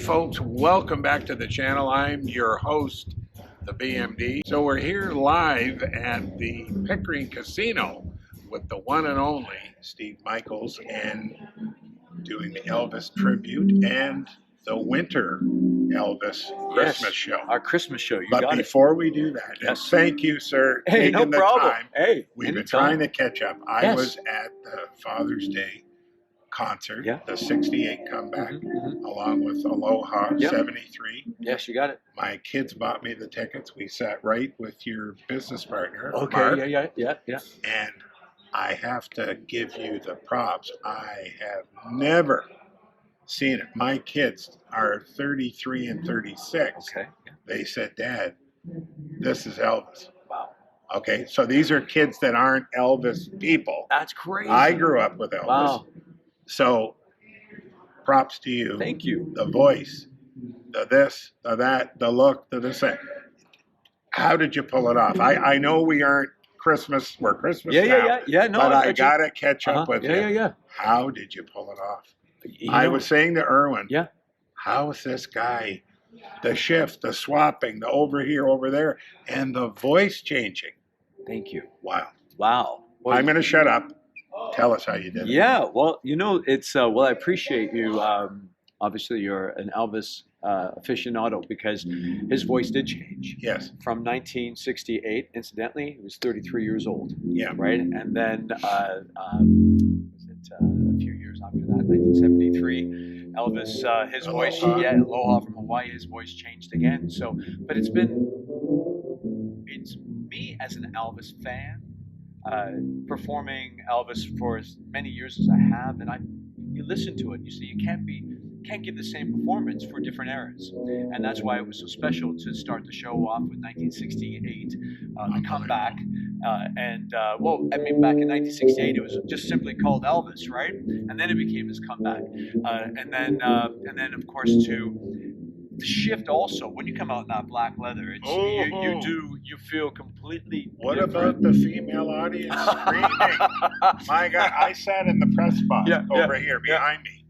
folks, welcome back to the channel. I'm your host, the BMD. So we're here live at the Pickering Casino with the one and only Steve Michaels and doing the Elvis tribute and the winter Elvis Christmas show. Our Christmas show. But before we do that, and thank you, sir, taking the time. Hey, we've been trying to catch up. I was at the Father's Day concert, the 68 comeback, along with Aloha 73. Yes, you got it. My kids bought me the tickets. We sat right with your business partner, Okay, Mark. yeah. And I have to give you the props. I have never seen it. My kids are 33 and 36. Okay. They said, Dad, this is Elvis. Wow. Okay, so these are kids that aren't Elvis people. That's crazy. I grew up with Elvis. Wow. So, props to you. Thank you. The voice, the this, the that, the look, the this. How did you pull it off? I know we aren't Christmas. We're Christmas now. Yeah. No, but I gotta catch up with you. Yeah. How did you pull it off? I was saying to Erwin, how is this guy? The shift, the swapping, the over here, over there, and the voice changing. Thank you. Wow. Well, I'm going to shut up. Tell us how you did it. Yeah, well, it's, I appreciate you. Obviously, you're an Elvis aficionado because his voice did change. Yes. From 1968, incidentally, he was 33 years old. Yeah. Right? And then was it a few years after that, 1973, Elvis, his voice, Aloha from Hawaii, his voice changed again. So, but it's me as an Elvis fan, performing Elvis for as many years as I have, and you listen to it, you see, you can't give the same performance for different eras, and that's why it was so special to start the show off with 1968, the comeback, back in 1968 it was just simply called Elvis, right? And then it became his comeback, and then of course to the shift also when you come out in that black leather, you feel completely What different. about the female audience screaming? My God, I sat in the press box over here behind me,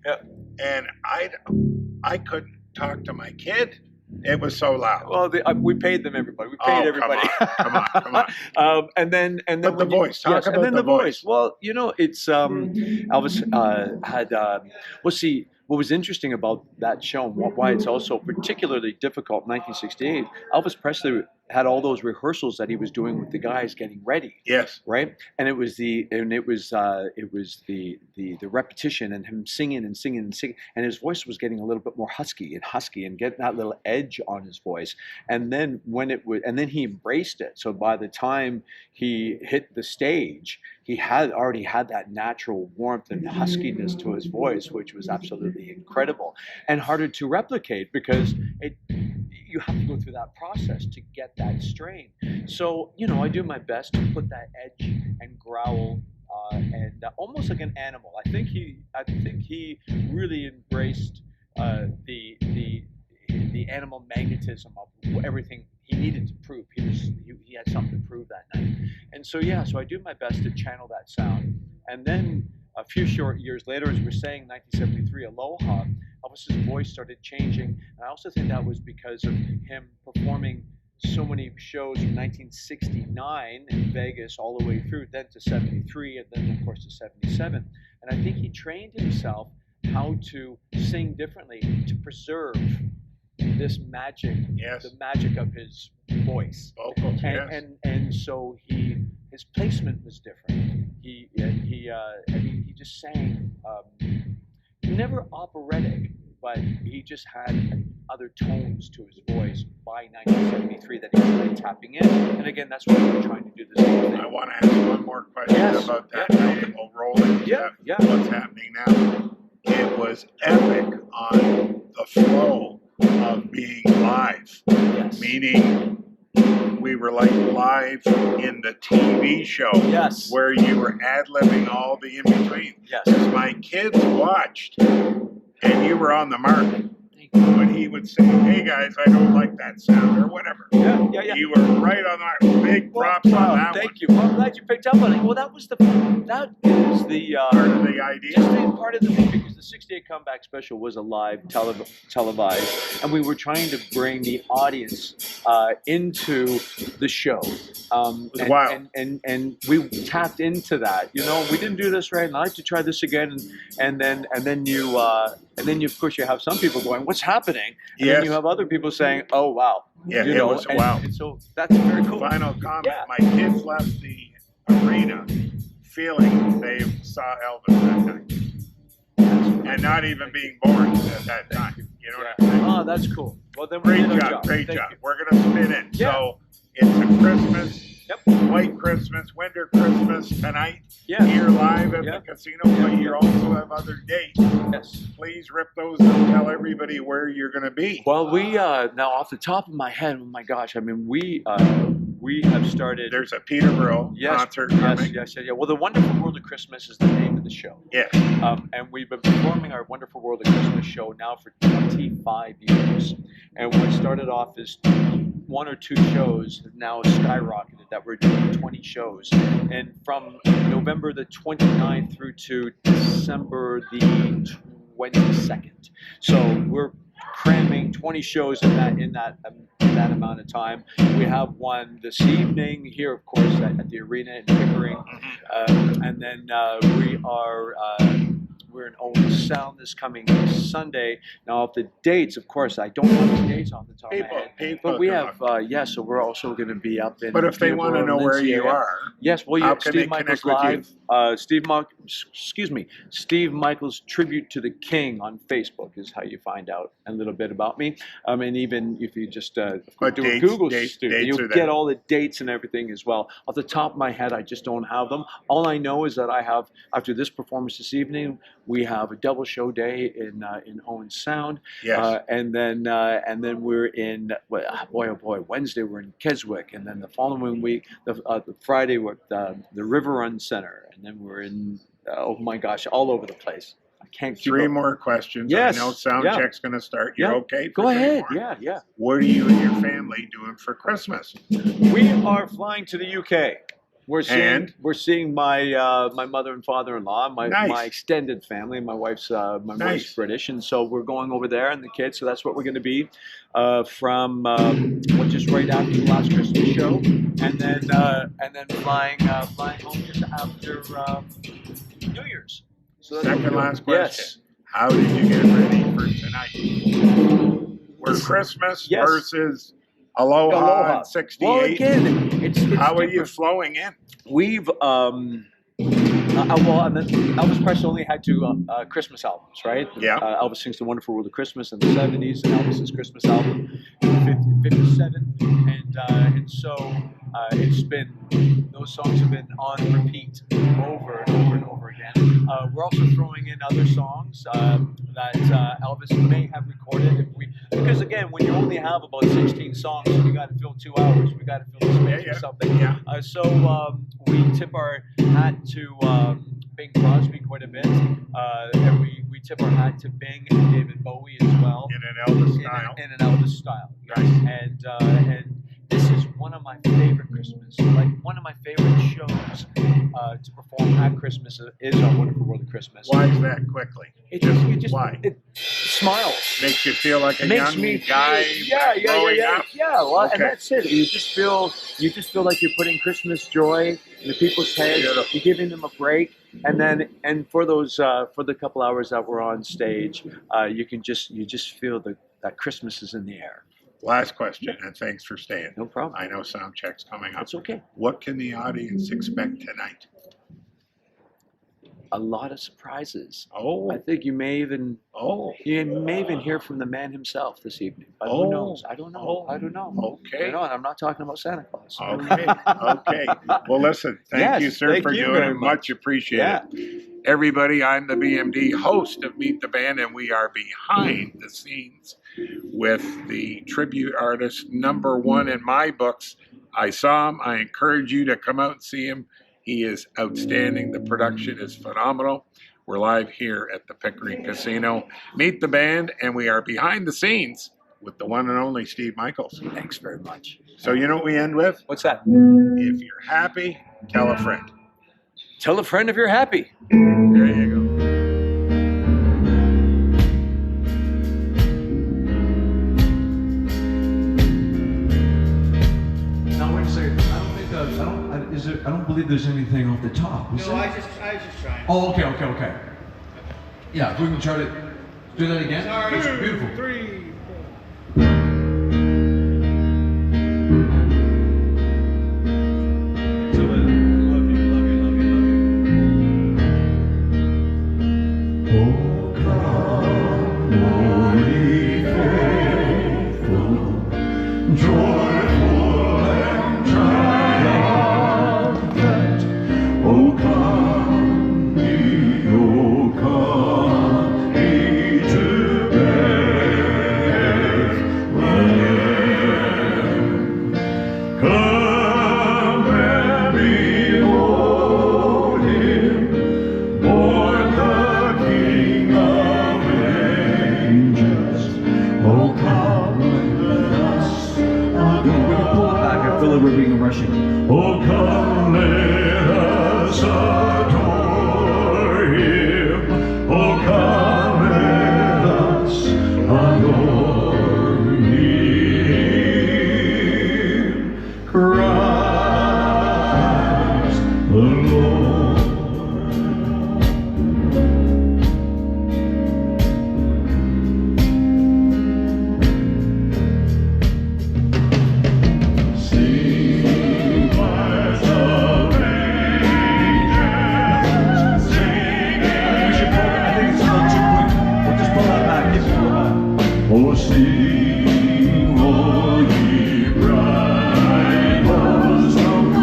and I couldn't talk to my kid. It was so loud. Well, we paid them, everybody. We paid everybody. Come on. And then but the voice. Talk about the voice. Well, it's Elvis had. See, what was interesting about that show and why it's also particularly difficult in 1968, Elvis Presley had all those rehearsals that he was doing with the guys getting ready. Yes. Right? And it was the repetition and him singing and his voice was getting a little bit more husky and getting that little edge on his voice. And then he embraced it. So by the time he hit the stage, he already had that natural warmth and huskiness to his voice, which was absolutely incredible and harder to replicate because you have to go through that process to get that strain. So, I do my best to put that edge and growl and almost like an animal. I think he really embraced the animal magnetism of everything he needed to prove. He had something to prove that night. And so I do my best to channel that sound. And then a few short years later, as we're saying, 1973, Aloha, Elvis's voice started changing. And I also think that was because of him performing so many shows from 1969 in Vegas all the way through, then to 73, and then of course to 77. And I think he trained himself how to sing differently to preserve this magic, the magic of his voice. Vocals, and so his placement was different. He just sang, never operatic, but he just had other tones to his voice by 1973 that he was really tapping in. And again, that's why we're trying to do this whole thing. I want to ask one more question about that. And we'll roll into what's happening now. It was epic on the flow of being live, meaning we were like live in the TV show where you were ad-libbing all the in-between. Yes. My kids watched, and you were on the mark. when he would say, "Hey guys, I don't like that sound," or whatever. Yeah. You were right on that. Big props on that thank one. you. Well, I'm glad you picked up on it. Well, that is the Part of the idea. just part of the thing, because the 68 Comeback Special was a live televised, and we were trying to bring the audience into the show. And we tapped into that. You know, we didn't do this right, and I'd like to try this again. And then you of course you have some people going, "What's happening?" And then you have other people saying, "Oh wow." Yeah, you know, it was wow. And so that's very cool. Final comment. Yeah. My kids left the arena feeling they saw Elvis that night. And not even being born at that time. You know what I'm saying? Oh, that's cool. Well, then great job. Great job. We're going to spin it. Yeah. So it's a Christmas, white Christmas, winter Christmas tonight. Yeah. Here live at the casino, but you also have other dates. Yes. Please rip those and tell everybody where you're going to be. Well, we now off the top of my head, oh my gosh, I mean we have started. There's a Peterborough concert coming. Yes. Well, the Wonderful World of Christmas is the name of the show. Yes. And we've been performing our Wonderful World of Christmas show now for 25 years. And what started off as 1 or 2 shows have now skyrocketed that we're doing 20 shows. And from November the 29th through to December the 22nd. So we're cramming 20 shows in that amount of time. We have one this evening here, of course, at the arena in Pickering, and then we're in Owen Sound this coming Sunday. Now, of the dates, of course, I don't have the dates off the top of my head, but we have so we're also going to be up in. But if they want to know where you are, yes, well, how can Steve they Michaels connect Live, Steve Michaels Tribute to the King on Facebook is how you find out a little bit about me. And even if you just do a Google search, you'll get all the dates and everything as well. Off the top of my head, I just don't have them. All I know is that I have, after this performance this evening, we have a double show day in Owen Sound. Yes. And then we're in, boy oh boy, Wednesday we're in Keswick, and then the following week, the Friday we're at the River Run Center, and then we're in, oh my gosh, all over the place. I can't keep 3 up. more questions. Yes. I know sound check's going to start. You're okay? Go ahead. More? Yeah. What are you and your family doing for Christmas? We are flying to the UK. We're seeing my my mother and father-in-law, my extended family. My wife's wife's British, and so we're going over there and the kids. So that's what we're going to be from just right after the last Christmas show, and then flying home just after New Year's. So Second last question. Yes. How did you get ready for tonight? We're Christmas versus Aloha. 68. Well, again, it's how are different. you flowing in? We've and then Elvis Presley only had 2 Christmas albums, right? Yeah. Elvis Sings the Wonderful World of Christmas in the 70s, and Elvis's Christmas album in 57, and so it's been, those songs have been on repeat over and over and over again. We're also throwing in other songs that Elvis may have recorded because again, when you only have about 16 songs, we got to fill 2 hours. We got to fill the space with something. Yeah. So we tip our hat to Bing Crosby quite a bit, and we tip our hat to Bing and David Bowie as well. In an Elvis style. In an Elvis style. Nice. And this is one of my favorite Christmas, like one of my favorite shows to perform at Christmas is Our Wonderful World of Christmas. Why is that quickly? Why? It smiles. Makes you feel like a young guy growing up. Yeah, well, and that's it. You just feel like you're putting Christmas joy in people's heads. You're giving them a break, and for those for the couple hours that we're on stage, you just feel that Christmas is in the air. Last question, and thanks for staying. No problem. I know sound check's coming up. That's okay. What can the audience expect tonight? A lot of surprises. Oh. I think you may even hear from the man himself this evening. But who knows? I don't know. Okay. I'm not talking about Santa Claus. Okay. Well, listen, thank you, sir, for doing it. Much appreciated. Everybody, I'm the BMD host of Meet the Band, and we are behind the scenes with the tribute artist #1 in my books. I saw him. I encourage you to come out and see him. He is outstanding. The production is phenomenal. We're live here at the Pickering Casino. Meet the band, and we are behind the scenes with the one and only Steve Michaels. Thanks very much. So you know what we end with? What's that? If you're happy, tell a friend. Tell a friend if you're happy. There you go. Now wait a second. I don't believe there's anything off the top. Is No, there? I was just trying. Oh, okay. Yeah, we can try to do that again. Sorry. That's beautiful. 3, 4. Love you. Oh, come, holy faithful, joyful and triumphant. Oh, come ye to Bethlehem. Come and behold him, born the King of angels. Oh, come and let us adore. We can pull it back. I feel like we're being rushing. Oh, come, let us adore him. Oh, come, let us adore him. Christ the Lord. Sing, choirs of angels, sing. I think it's a little too quick. We'll just pull that back. Keep it back. Oh, sing, all ye bright ones from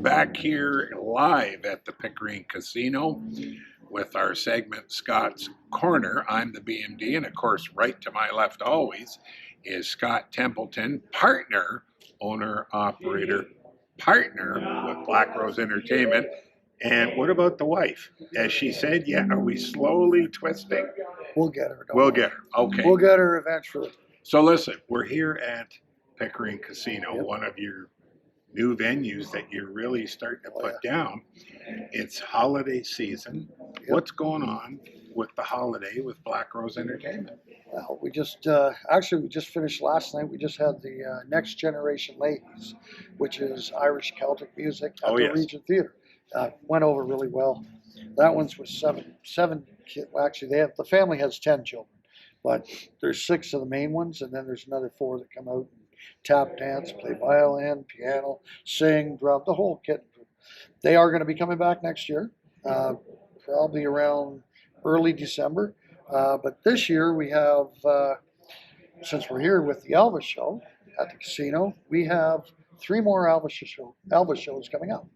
Back here live at the Pickering Casino with our segment Scott's Corner. I'm the BMD, and of course, right to my left always is Scott Templeton, partner, owner, operator, partner with Blackrose Entertainment. And what about the wife? As she said, yeah, are we slowly twisting? We'll get her. We'll get her. Okay. We'll get her eventually. So listen, we're here at Pickering Casino, one of your new venues that you're really starting to put down. It's holiday season. What's going on with the holiday with Blackrose Entertainment? Well, we just we just finished last night. We just had the Next Generation Ladies, which is Irish Celtic music at the Regent Theatre. Went over really well. That one's with seven kids. Well, actually, the family has 10 children, but there's 6 of the main ones, and then there's another 4 that come out and tap dance, play violin, piano, sing, drum, the whole kit. They are going to be coming back next year, probably around early December. But this year we have, since we're here with the Elvis show at the casino, we have 3 more Elvis shows coming up.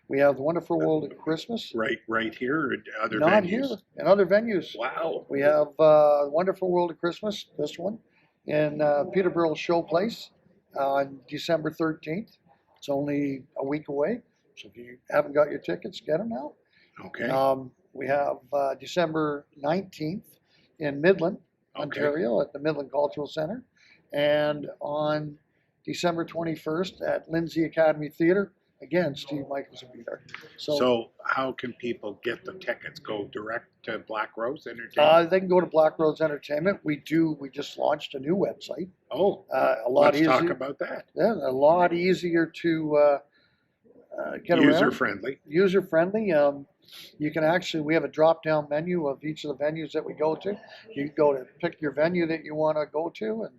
We have the Wonderful World of Christmas. Right here, or other Not venues? here, in other venues. Wow. We have Wonderful World of Christmas, this one, in Peterborough Show Place on December 13th. It's only a week away, so if you haven't got your tickets, get them now. Okay. We have December 19th in Midland, Ontario, at the Midland Cultural Center, and on December 21st at Lindsay Academy Theatre again, Steve Michaels will be there. So how can people get the tickets? Go direct to Blackrose Entertainment? They can go to Blackrose Entertainment. We just launched a new website. Oh, a lot let's easier. talk about that. Yeah, a lot easier to get User around. friendly. User friendly. You can actually, we have a drop down menu of each of the venues that we go to. You can go to pick your venue that you want to go to, and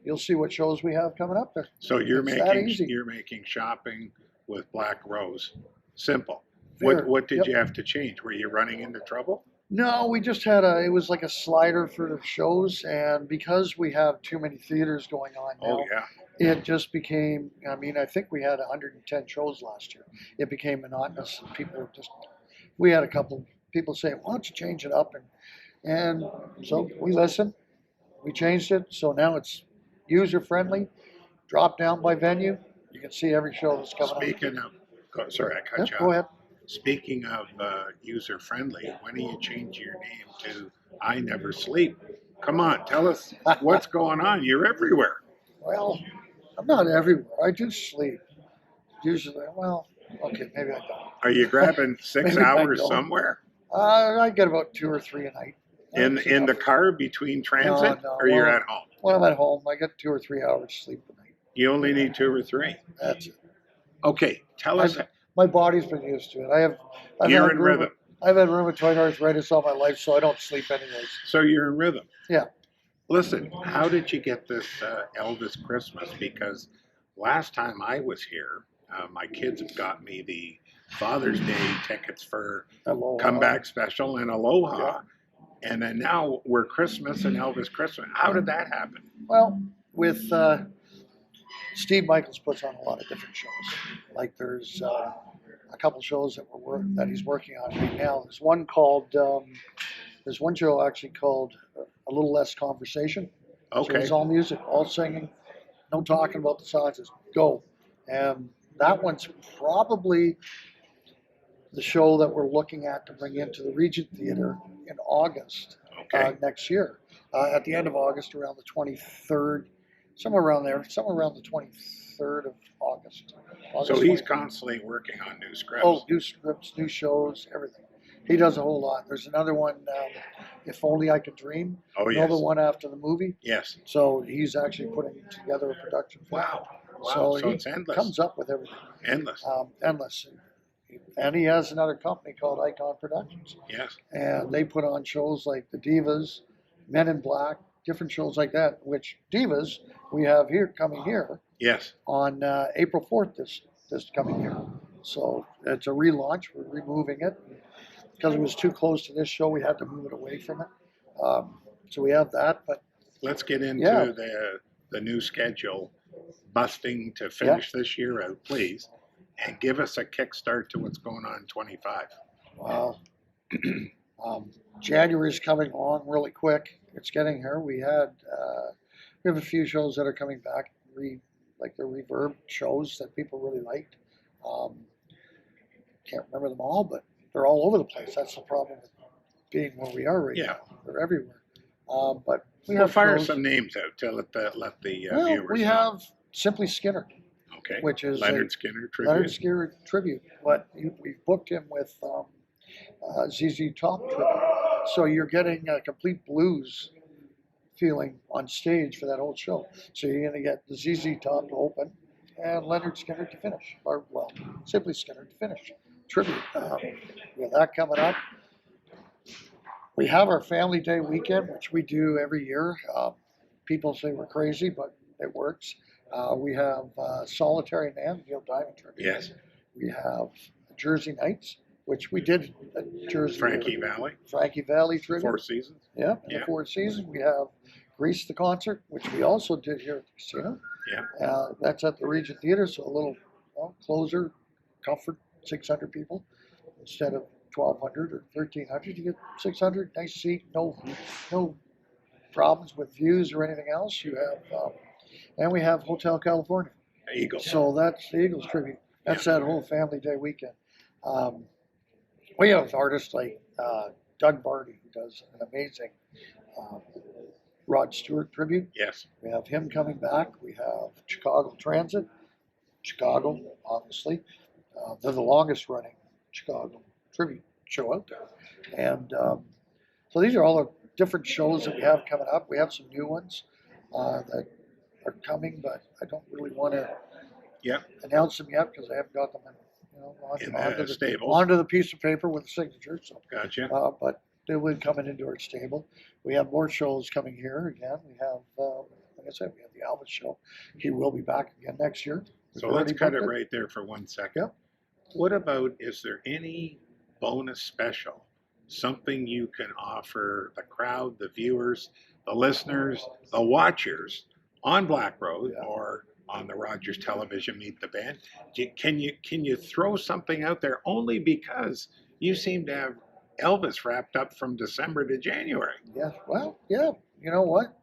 you'll see what shows we have coming up there. So you're It's making shopping with Blackrose simple. Very, What did yep. you have to change? Were you running into trouble? No, we just had it was like a slider for the shows, and because we have too many theaters going on now, Oh yeah. it just became, I mean, I think we had 110 shows last year. It became monotonous, and people were just, we had a couple people say, why don't you change it up? And so we listened, we changed it, so now it's user friendly, drop down by venue, you can see every show that's coming Speaking up. of, sorry, I cut Yep, you off. go ahead. Speaking of user friendly, when do you change your name to I Never Sleep? Come on, tell us what's going on. You're everywhere. Well, I'm not everywhere. I do sleep. Usually, well, okay, maybe I don't. Are you grabbing 6 Maybe I hours don't. somewhere? I get about 2 or 3 a night. In That's the enough. car between transit, No, or you're well, at home? When I'm at home, I get 2 or 3 hours sleep a night. You only need 2 or 3. That's it. Okay, tell us. My body's been used to it. I've You're had in rhythm. I've had rheumatoid arthritis all my life, so I don't sleep anyways. So you're in rhythm. Yeah. Listen, how did you get this Elvis Christmas? Because last time I was here, my kids have got me the Father's Day tickets for Aloha. Comeback Special and Aloha. Yeah. And then now we're Christmas and Elvis Christmas. How did that happen? Well, with Steve Michaels puts on a lot of different shows. Like there's a couple shows that he's working on right now. There's one show actually called A Little Less Conversation. Okay. So it's all music, all singing, no talking about the songs, just go. And that one's probably the show that we're looking at to bring into the Regent Theater in August next year. At the end of August, around the 23rd, somewhere around there, somewhere around the 23rd of August. So he's constantly working on new scripts. Oh, new scripts, new shows, everything. He does a whole lot. There's another one, If Only I Could Dream. Oh, yes. Another one after the movie. Yes. So he's actually putting together a production for it. Wow. So it's he endless. comes up with everything. Endless. Endless. And he has another company called Icon Productions. Yes. And they put on shows like The Divas, Men in Black, different shows like that, which Divas we have coming here. Yes. On April 4th this coming year. So it's a relaunch. We're removing it. Because it was too close to this show, we had to move it away from it. So we have that. But let's get into the new schedule, busting to finish this year out, please, and give us a kickstart to what's going on in 25. Wow. January's coming on really quick. It's getting here. We have a few shows that are coming back, like the Reverb shows that people really liked. Can't remember them all, but they're all over the place. That's the problem with being where we are right now. They're everywhere. But we have fire shows. some names out to let the Well, viewers we know. have Simply Skinner. Okay. Which is Leonard Skinner tribute. Leonard Skinner tribute. But we've booked him with ZZ Top tribute. So you're getting a complete blues feeling on stage for that whole show. So you're going to get the ZZ Top to open and Leonard Skinner to finish. Or, well, Simply Skinner to finish. Tribute. We have that coming up. We have our Family Day weekend, which we do every year. People say we're crazy, but it works. We have Solitary Man, Neil Diamond tribute. Yes. We have Jersey Nights, which we did at Jersey. Frankie Valli tribute. Four Seasons. Yeah, in the Four Seasons. We have Grease the Concert, which we also did here at the casino. Yeah. That's at the Regent Theater, so a little closer, comfort, 600 people instead of 1,200 or 1,300. You get 600, nice seat, no problems with views or anything else. You have, and we have Hotel California. Eagles. So that's the Eagles tribute. That's that whole Family Day weekend. We have artists like Doug Barney, who does an amazing Rod Stewart tribute. Yes. We have him coming back. We have Chicago Transit, Chicago, obviously. They're the longest running Chicago tribute show out there. And so these are all the different shows that we have coming up. We have some new ones that are coming, but I don't really want to announce them yet because I haven't got them onto the piece of paper with a signature. So gotcha. But they will be coming into our stable. We have more shows coming here again. We have, like I said, we have the Elvis show. He will be back again next year. So let's cut it right there for 1 second. Yep. What about, is there any bonus special, something you can offer the crowd, the viewers, the listeners, the watchers on Blackrose or on the Rogers Television Meet the Band? Can you throw something out there, only because you seem to have Elvis wrapped up from December to January? Yeah, well, yeah. You know what?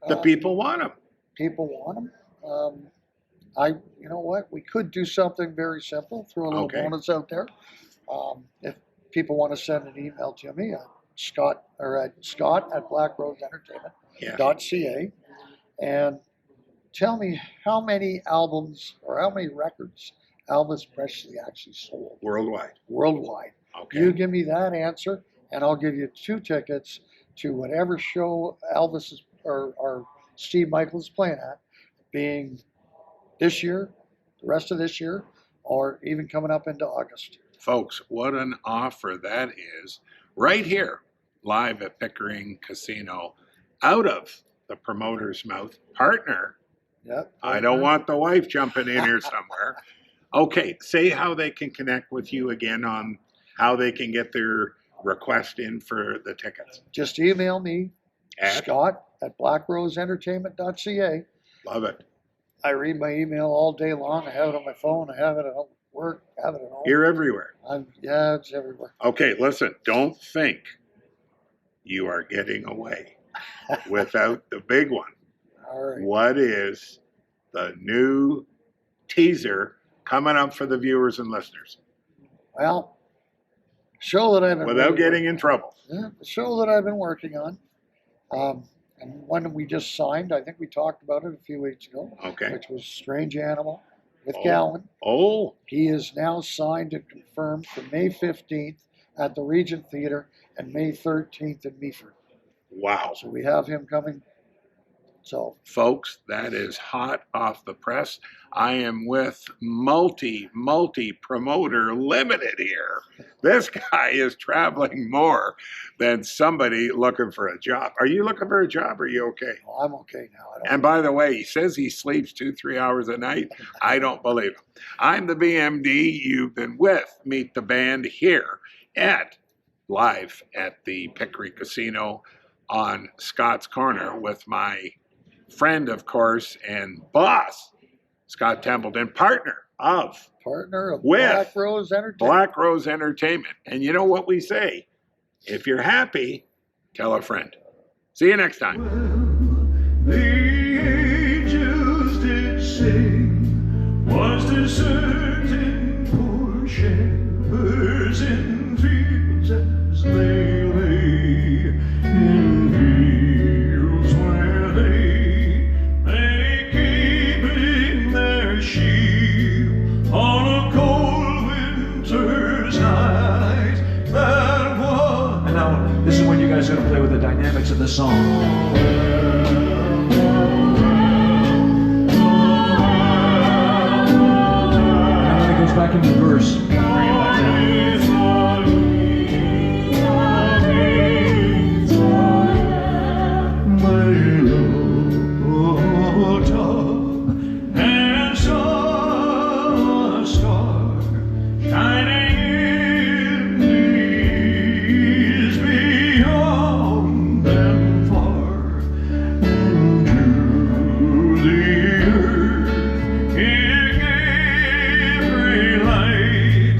The people want him. People want him. You know what? We could do something very simple. Throw a little bonus out there. If people want to send an email to me at Scott at BlackroseEntertainment.ca and tell me how many albums or how many records Elvis Presley actually sold. Worldwide. Okay. You give me that answer, and I'll give you 2 tickets to whatever show Elvis is, or Steve Michael is playing at, being this year, the rest of this year, or even coming up into August. Folks, what an offer that is, right here, live at Pickering Casino, out of the promoter's mouth. Partner. Yep. I don't want the wife jumping in here somewhere. Okay, say how they can connect with you again, on how they can get their request in for the tickets. Just email me, At? Scott at BlackroseEntertainment.ca. Love it. I read my email all day long. I have it on my phone. I have it at work. I have it at home. You're everywhere. It's everywhere. Okay, listen, don't think you are getting away without the big one. All right. What is the new teaser coming up for the viewers and listeners? Well, show that I've been Without getting in trouble. Yeah, the show that I've been working on, and one we just signed. I think we talked about it a few weeks ago. Okay. Which was Strange Animal with Gowan. Oh. He is now signed and confirmed for May 15th at the Regent Theater and May 13th in Meaford. Wow. So we have him coming. So, folks, that is hot off the press. I am with multi promoter limited here. This guy is traveling more than somebody looking for a job. Are you looking for a job? Or are you okay? Well, I'm okay now. And by the way, he says he sleeps 2-3 hours a night. I don't believe him. I'm the BMD. You've been with Meet the Band here live at the Pickering Casino on Scott's Corner with my friend, of course, and boss, Scott Templeton, partner of Blackrose Entertainment. Blackrose Entertainment. And you know what we say? If you're happy, tell a friend. See you next time. The angels did sing, was there certain poor shepherds in fields as they lay in fields where they keeping their sheep on a cold winter's night. That was. And now, this is when you guys are going to play with the dynamics of the song. And when it goes back into the verse, bring it back down. And saw a star shining in these beyond them far, and to the earth it gave great light.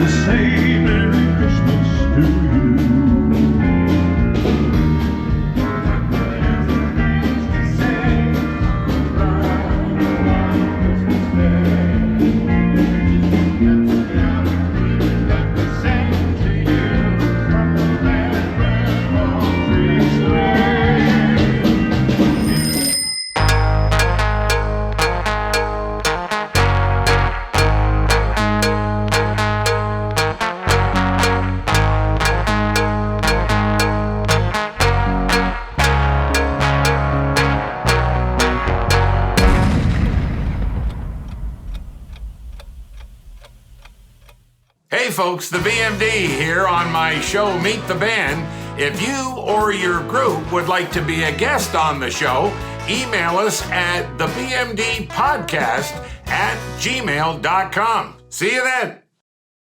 say Merry Christmas to you. Hey folks, the BMD here on my show Meet the Band. If you or your group would like to be a guest on the show, email us at thebmdpodcast@gmail.com. See you then.